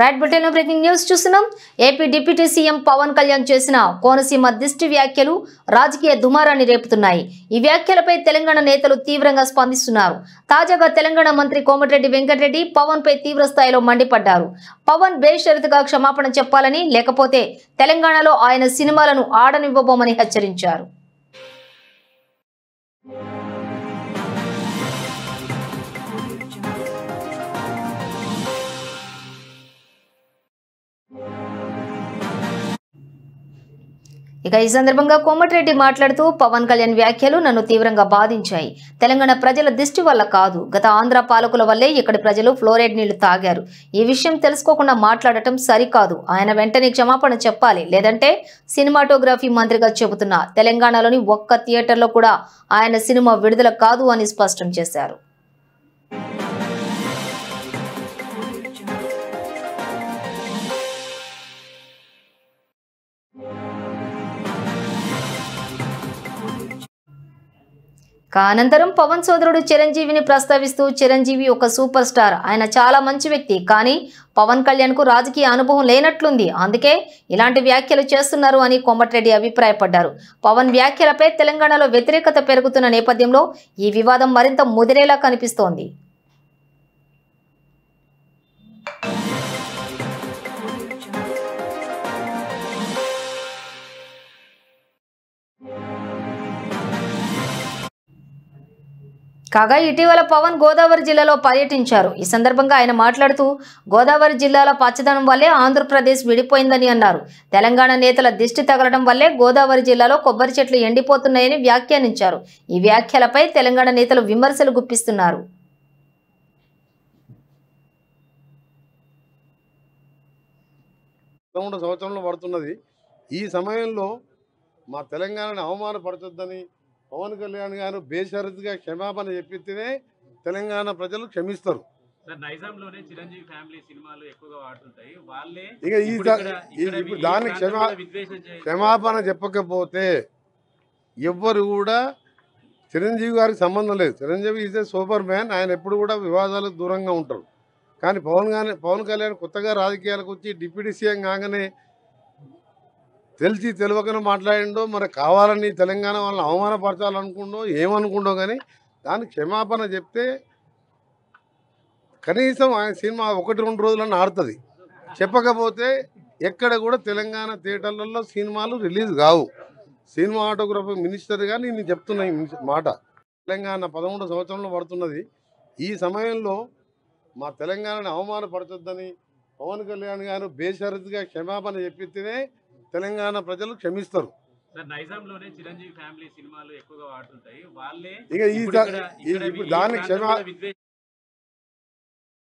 Right bulletin breaking news చూస్తున్నాం. AP deputy CM Pawan Kalyan చేసిన కోనసీమ దిష్టి వ్యాఖ్యలు రాజకీయ దుమారాన్ని రేపుతున్నాయి. ఈ వ్యాఖ్యలపై తెలంగాణ నేతలు తీవ్రంగా స్పందిస్తున్నారు. తాజాగా తెలంగాణ మంత్రి కోమటిరెడ్డి వెంకటరెడ్డి పవన్ పై తీవ్ర స్థాయిలో మండిపడ్డారు. పవన్ బేషరతుగా క్షమాపణ చెప్పాలని, లేకపోతే తెలంగాణలో ఆయన సినిమాలను ఆడనివ్వబోమని హెచ్చరించారు. ఇక ఈ సందర్భంగా కోమటిరెడ్డి మాట్లాడుతూ, పవన్ కళ్యాణ్ వ్యాఖ్యలు నన్ను తీవ్రంగా బాధించాయి. తెలంగాణ ప్రజల దిష్టి వల్ల కాదు, గత ఆంధ్ర పాలకుల వల్లే ఇక్కడి ప్రజలు ఫ్లోరైడ్ నీళ్లు తాగారు. ఈ విషయం తెలుసుకోకుండా మాట్లాడటం సరికాదు. ఆయన వెంటనే క్షమాపణ చెప్పాలి, లేదంటే సినిమాటోగ్రఫీ మంత్రిగా చెబుతున్నా తెలంగాణలోని ఒక్క థియేటర్లో కూడా ఆయన సినిమా విడుదల కాదు అని స్పష్టం చేశారు. అనంతరం పవన్ సోదరుడు చిరంజీవిని ప్రస్తావిస్తూ, చిరంజీవి ఒక సూపర్ స్టార్, ఆయన చాలా మంచి వ్యక్తి, కానీ పవన్ కళ్యాణ్ కు రాజకీయ అనుభవం లేనట్లుంది, అందుకే ఇలాంటి వ్యాఖ్యలు చేస్తున్నారు అని కోమటిరెడ్డి అభిప్రాయపడ్డారు. పవన్ వ్యాఖ్యలపై తెలంగాణలో వ్యతిరేకత పెరుగుతున్న నేపథ్యంలో ఈ వివాదం మరింత ముదిరేలా కనిపిస్తోంది. కాగా ఇటీవల పవన్ గోదావరి జిల్లాలో పర్యటించారు. ఈ సందర్భంగా ఆయన మాట్లాడుతూ, గోదావరి జిల్లాల పచ్చదనం వల్లే ఆంధ్రప్రదేశ్ విడిపోయిందని అన్నారు. తెలంగాణ నేతల దిష్టి తగలడం వల్లే గోదావరి జిల్లాలో కొబ్బరి చెట్లు ఎండిపోతున్నాయని వ్యాఖ్యానించారు. ఈ వ్యాఖ్యలపై తెలంగాణ నేతలు విమర్శలు గుప్పిస్తున్నారు. సంవత్సరంలో పడుతున్నది. ఈ సమయంలో మా తెలంగాణని అవమానపరచొద్దని పవన్ కళ్యాణ్ గారు బేషరతుగా క్షమాపణ చెప్పితేనే తెలంగాణ ప్రజలు క్షమిస్తారు. ఇక దానికి క్షమాపణ చెప్పకపోతే ఎవ్వరు కూడా, చిరంజీవి గారికి సంబంధం లేదు. Chiranjeevi is a super man, ఆయన ఎప్పుడు కూడా వివాదాలకు దూరంగా ఉంటారు. కానీ పవన్ కళ్యాణ్ కొత్తగా రాజకీయాలకు వచ్చి డిప్యూటీ సీఎం కాగానే తెలిసి తెలియకనే మాట్లాడిండో, మరి కావాలని తెలంగాణ వాళ్ళని అవమానపరచాలనుకుండో ఏమనుకుండో, కానీ దానికి క్షమాపణ చెప్తే కనీసం ఆయన సినిమా 1-2 రోజులన్నా ఆడుతుంది. చెప్పకపోతే ఎక్కడ కూడా తెలంగాణ థియేటర్లలో సినిమాలు రిలీజ్ కావు. సినిమాటోగ్రఫీ మినిస్టర్గా నేను చెప్తున్నా ఈ మాట. తెలంగాణ 13 సంవత్సరంలో పడుతున్నది. ఈ సమయంలో మా తెలంగాణని అవమానపరచొద్దని పవన్ కళ్యాణ్ గారు బేషరతుగా క్షమాపణ చెప్పితేనే తెలంగాణ ప్రజలు క్షమిస్తారు. ఇక దానికి